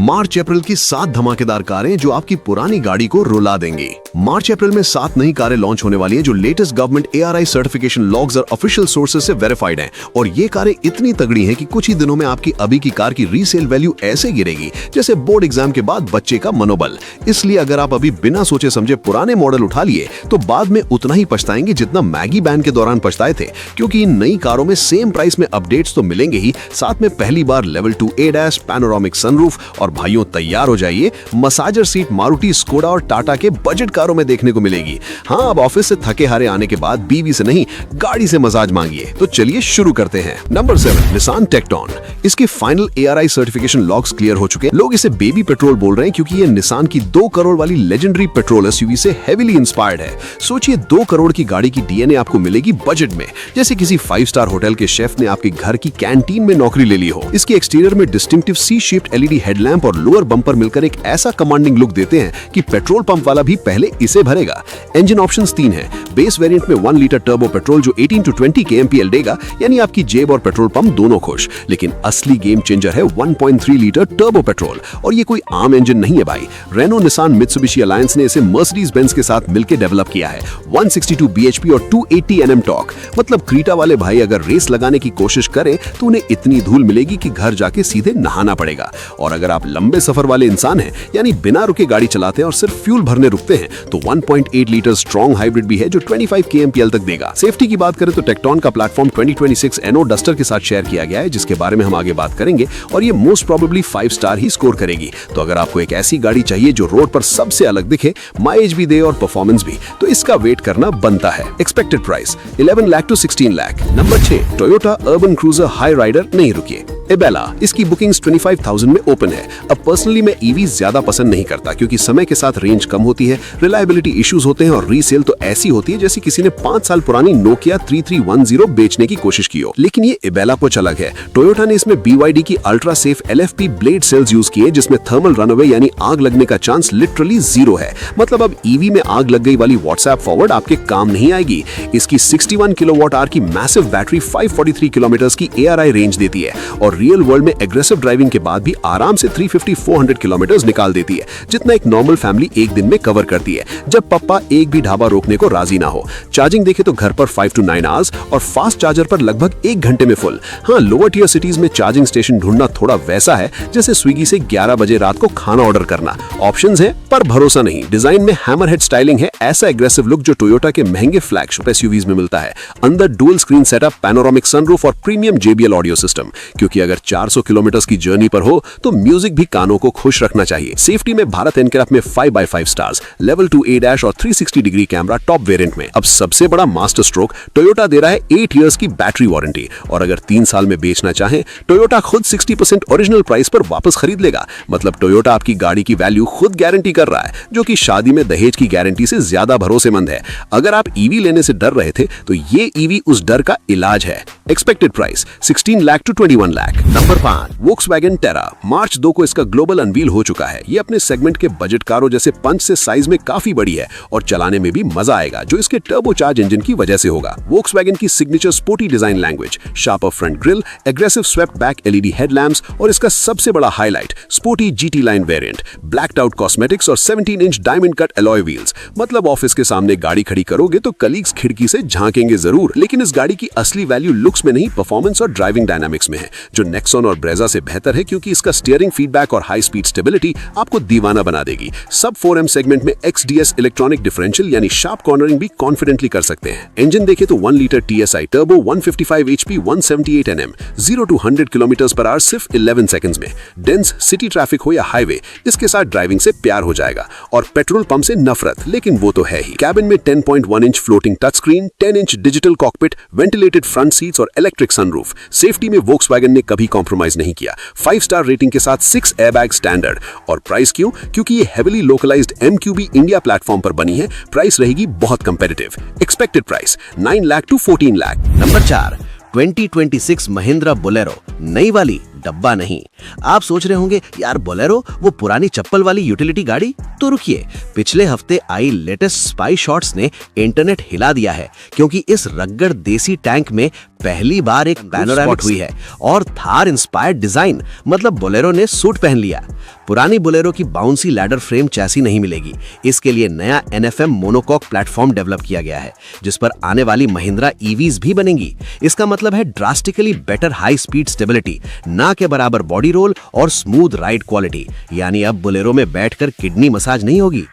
मार्च अप्रैल की 7 धमाकेदार कारें जो आपकी पुरानी गाड़ी को रुला देंगी। मार्च अप्रैल में 7 नई कारें लॉन्च होने वाली हैं जो latest government ARI certification logs और ऑफिशियल सोर्सेज से वेरीफाइड हैं। और ये कारें इतनी तगड़ी हैं कि कुछ ही दिनों में आपकी अभी की कार की रीसेल वैल्यू ऐसे गिरेगी जैसे बोर्ड एग्जाम के बाद बच्चे का मनोबल। इसलिए अगर आप अभी बिना सोचे समझे पुराने मॉडल उठा लिए तो बाद में उतना ही पछताएंगे जितना मैगी बैन के दौरान पछताए थे, क्योंकि इन नई कारों में सेम प्राइस में अपडेट्स तो मिलेंगे ही, साथ में पहली बार लेवल 2 ADAS, पैनोरामिक सनरूफ और भाइयों तैयार हो जाइए, मसाजर सीट मारुति, स्कोडा और टाटा के बजट कारों में देखने को मिलेगी। हाँ, अब ऑफिस से थके हारे आने के बाद बीवी से नहीं गाड़ी से मसाज मांगिए। तो चलिए शुरू करते हैं। Number 7, Nissan Tekton. इसके final ARI certification logs clear हो चुके हैं। लोग इसे बेबी पेट्रोल बोल रहे हैं क्योंकि ये निसान की 2 करोड़ वाली लेजेंडरी पेट्रोल SUV से हेवीली इंस्पायर्ड है। सोचिए 2 करोड़ की गाड़ी की DNA आपको मिलेगी बजट में, जैसे किसी 5 स्टार होटल के शेफ ने आपके घर की कैंटीन में नौकरी ले ली हो। इसके एक्सटीरियर में डिस्टिंक्टिव C-शेप्ड LED हेडलैम्प और लोअर बम्पर मिलकर एक ऐसा कमांडिंग लुक देते हैं कि पेट्रोल पंप वाला भी पहले इसे भरेगा। इंजन ऑप्शंस 3 हैं। बेस वेरिएंट में 1 लीटर टर्बो पेट्रोल जो 18 to 20 kmpl देगा, यानी आपकी जेब और पेट्रोल पंप दोनों खुश। लेकिन असली गेम चेंजर है 1.3 लीटर टर्बो पेट्रोल, और ये कोई आम इंजन नहीं है भाई। रेनो, निसान, मित्सुबिशी अलायंस ने इसे मर्सिडीज बेंज के साथ मिलकर डेवलप किया है। 162 bhp और 280 Nm टॉर्क। मतलब क्रीटा वाले भाई अगर रेस लगाने की कोशिश करें तो उन्हें इतनी धूल मिलेगी कि घर जाके सीधे नहाना पड़ेगा। और अगर आप लंबे सफर वाले इंसान हैं, यानी बिना रुके गाड़ी चलाते हैं और सिर्फ फ्यूल भरने रुकते हैं, तो 1.8 लीटर स्ट्रॉन्ग हाइब्रिड भी है जो 25 kmpl तक देगा। सेफ्टी की बात करें तो टेक्टॉन का प्लेटफॉर्म 2026 NO डस्टर के साथ शेयर किया गया है, जिसके बारे में हम आगे बात करेंगे, और ये मोस्ट प्रोबेबली 5 स्टार ही स्कोर करेगी। तो अगर आपको एक ऐसी गाड़ी चाहिए जो रोड पर सबसे अलग दिखे, माइलेज भी दे और परफॉर्मेंस भी, तो इसका वेट करना बनता है। Expected price 11 lakh to 16 lakh. Number 6, Toyota Urban Cruiser Hyryder. नहीं रुकिए, एबेला। इसकी बुकिंग्स 25,000 में ओपन है। अब पर्सनली मैं EV ज्यादा पसंद नहीं करता क्योंकि समय के साथ रेंज कम होती है, रिलायबिलिटी इश्यूज होते हैं, और रीसेल तो ऐसी होती है जैसे किसी ने 5 साल पुरानी नोकिया 3310 बेचने की कोशिश की हो। लेकिन ये एबेला कुछ अलग है। टोयोटा ने इसमें BYD की ultra safe LFP blade cells use किए, जिसमें थर्मल रनअवे यानी आग लगने का चांस लिटरली 0 है। मतलब अब EV में आग लग गई वाली व्हाट्सएप फॉरवर्ड आपके काम नहीं आएगी। इसकी 61 kWh की मैसिव बैटरी 543 किलोमीटर की ARI रेंज देती है, और रियल वर्ल्ड में एग्रेसिव ड्राइविंग के बाद भी आराम से 350-400 किलोमीटर निकाल देती है, जितना एक नॉर्मल फैमिली एक दिन में कवर करती है, जब पापा एक भी ढाबा रोकने को राजी ना हो। चार्जिंग देखे तो घर पर 5 to 9 आवर्स और फास्ट चार्जर पर लगभग 1 घंटे में फुल। हाँ, लोअर टियर सिटीज में चार्जिंग स्टेशन ढूंढना थोड़ा वैसा है जैसे स्विगी से 11 बजे रात को खाना ऑर्डर करना। ऑप्शंस है पर भरोसा नहीं। डिजाइन में हैमरहेड स्टाइलिंग है, ऐसा एग्रेसिव लुक जो टोयोटा के महंगे फ्लैगशिप SUVs में मिलता है। अंदर dual screen setup, panoramic sunroof और प्रीमियम JBL ऑडियो सिस्टम, क्योंकि अगर 400 किलोमीटर की जर्नी पर हो तो म्यूजिक भी कानों को खुश रखना चाहिए। सेफ्टी में भारत एनकैप में 5/5 स्टार्स, लेवल 2 ADAS और 360 डिग्री कैमरा टॉप वेरिएंट में। अब सबसे बड़ा मास्टर स्ट्रोक, टोयोटा दे रहा है 8 इयर्स की बैटरी वारंटी, और अगर 3 साल में बेचना चाहे टोयोटा खुद 60% ओरिजिनल प्राइस पर वापस खरीद लेगा। मतलब टोयोटा आपकी गाड़ी की वैल्यू खुद गारंटी कर रहा है, जो कि शादी में दहेज की गारंटी से ज्यादा भरोसेमंद है। अगर आप EV लेने से डर रहे थे तो ये EV उस डर का इलाज है। Expected price 16 lakh to 21 lakh. Number 5, Volkswagen Tera. March 2 को इसका ग्लोबल अनवील हो चुका है। ये अपने सेगमेंट के बजट कारों जैसे पंच से साइज में काफी बड़ी है, और चलाने में भी मजा आएगा, जो इसके टर्बोचार्ज इंजन की वजह से होगा। वोक्सवैगन की signature sporty design language, sharper front grille, aggressive swept back LED headlamps, और इसका सबसे बड़ा highlight sporty GT line variant, blacked out cosmetics और 17 inch diamond cut alloy wheels. मतलब ऑफिस के सामने गाड़ी खड़ी करोगे तो कलीग्स खिड़की से झांकेंगे जरूर। लेकिन इस गाड़ी की असली वैल्यू लुक्स में नहीं, परफॉर्मेंस और ड्राइविंग डायनामिक्स में है, जो नेक्सॉन और ब्रेजा से बेहतर है, क्योंकि इसका स्टीयरिंग फीडबैक और हाई स्पीड स्टेबिलिटी आपको दीवाना बना देगी। सब 4M सेगमेंट में XDS इलेक्ट्रॉनिक डिफरेंशियल यानी शार्प कॉर्नरिंग भी कॉन्फिडेंटली कर सकते हैं। इंजन देखे तो 1 litre TSI turbo, 155 HP, 178 Nm, 0 to 100 km/h सिर्फ 11 सेकंड्स में। डेंस सिटी ट्रैफिक हो या हाईवे, इसके साथ ड्राइविंग से प्यार हो जाएगा, और पेट्रोल पंप से नफरत, लेकिन वो तो है ही। कैबिन में 10.1 inch floating touch screen, 10 inch digital cockpit, ventilated front seats और इलेक्ट्रिक सनरूफ। सेफ्टी में वोक्सवैगन ने कभी कॉम्प्रोमाइज नहीं किया। 5 स्टार रेटिंग के साथ 6 एयरबैग स्टैंडर्ड। और प्राइस क्यों? क्योंकि ये heavily localized MQB India platform पर बनी है। प्राइस रहेगी बहुत competitive. Expected price 9 lakh to 14 lakh. Number 4, 2026 Mahindra Bolero. नई वाली, डब्बा नहीं। आप सोच रहे होंगे यार बोलेरो वो पुरानी चप्पल वाली यूटिलिटी गाड़ी, तो रुकिए, पिछले हफ्ते आई लेटेस्ट स्पाई शॉट्स ने इंटरनेट हिला दिया है, क्योंकि इस रगड़ देसी टैंक में पहली बार एक पैनोरामिक हुई है और थार इंस्पायर्ड डिजाइन, मतलब बोलेरो ने सूट पहन लिया। पुरानी बोलेरो की बाउंसी लैडर फ्रेम चैसी नहीं मिलेगी। इसके लिए नया NFM मोनोकॉक प्लेटफॉर्म डेवलप किया गया है, जिस पर आने वाली महिंद्रा EVs भी बनेंगी। इसका मतलब है drastically better high speed stability, ना के बराबर बॉडी रोल और स्मूथ राइड क्वालिटी। यानी अब बोलेरो में बैठकर किडनी मसाज नहीं होगी।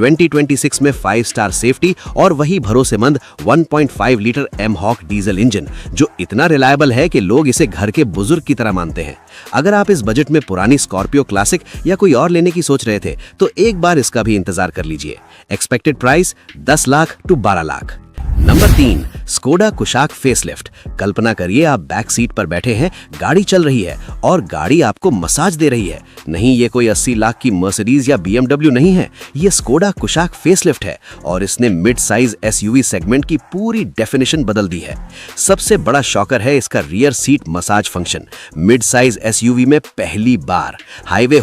2026 में 5 स्टार सेफ्टी और वही भरोसेमंद 1.5 लीटर M-Hawk डीजल इंजन, जो इतना रिलायबल है कि लोग इसे घर के बुजुर्ग की तरह मानते हैं। अगर आप इस बजट में पुरानी स्कॉर्पियो क्लासिक या कोई और लेने की सोच रहे थे, तो एक बार इसका भी इंतजार कर लीजिए। Expected price 10 lakh to 12 lakh. Number 3, Skoda Kushaq facelift. कल्पना करिए आप बैक सीट पर बैठे हैं, गाड़ी चल रही है और गाड़ी आपको मसाज दे रही है। नहीं, ये कोई 80 लाख की मर्सिडीज या BMW नहीं है, ये स्कोडा कुशाक फेसलिफ्ट है और इसने मिड साइज SUV सेगमेंट की पूरी डेफिनेशन बदल दी है। सबसे बड़ा शॉकर है इसका rear seat massage function. Mid size SUV में पहली बार हाईवे